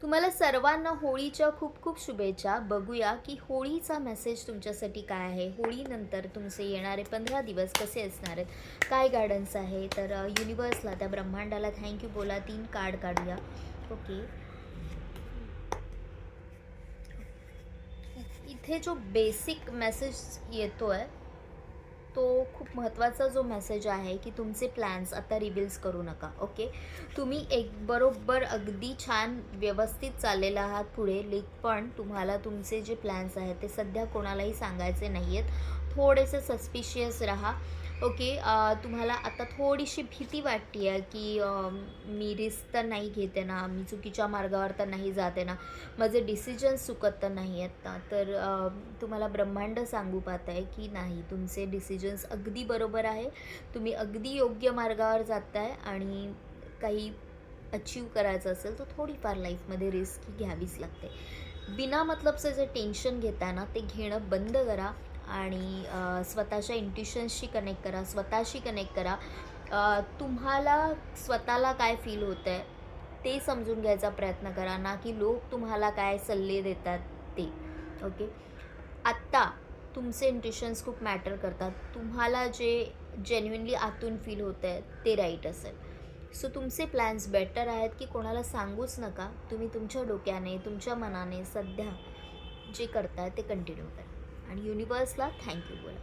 तुम्हाला सर्वांना होळीच्या खूप खूप शुभेच्छा. बघूया की होळीचा मेसेज तुमच्यासाठी काय आहे. होळीनंतर तुमचे येणारे 15 दिवस कसे असणार आहेत, काय गायडन्स आहे. तर युनिवर्सला, त्या ब्रह्मांडाला थँक्यू बोला. 3 कार्ड काढूया. ओके. इथे जो बेसिक मेसेज येतो आहे तो खूप महत्त्वाचा जो मेसेज आहे की तुमचे प्लॅन्स आता रिव्हील्स करू नका. ओके. तुम्ही एक बरोबर अगदी छान व्यवस्थित चाललेला आहात पुढे, पण तुम्हाला तुमचे जे प्लॅन्स आहेत ते सध्या कोणालाही सांगायचे नाही आहेत. थोडेसे सस्पिशियस राहा. ओके. तुम्हाला आता थोडीशी भीती वाटते आहे की मी रिस्क तर नाही घेते ना, मी चुकीच्या मार्गावर तर नाही जाते ना, माझे डिसिजन्स चुकत तर नाही आहेत ना. तर तुम्हाला ब्रह्मांड सांगू पाहत आहे की नाही, तुमचे डिसिजन्स अगदी बरोबर आहे. तुम्ही अगदी योग्य मार्गावर जात आहे आणि काही अचीव करायचं असेल तर थोडीफार लाईफमध्ये रिस्क ही घ्यावीच लागते. बिना मतलबचं जे टेन्शन घेताय ना ते घेणं बंद करा आणि स्वतःच्या इंट्युशन्सशी कनेक्ट करा, स्वतःशी कनेक्ट करा. तुम्हाला स्वतःला काय फील होतं आहे ते समजून घ्यायचा प्रयत्न करा, ना की लोक तुम्हाला काय सल्ले देतात ते. ओके. आत्ता तुमचे इंट्युशन्स खूप मॅटर करतात. तुम्हाला जे जेन्युइनली आतून फील होतं आहे ते राईट असेल. सो तुमचे प्लॅन्स बेटर आहेत की कोणाला सांगूच नका. तुम्ही तुमच्या डोक्याने, तुमच्या मनाने सध्या जे करताय ते कंटिन्यू करा आणि युनिवर्सला थँक्यू बोला.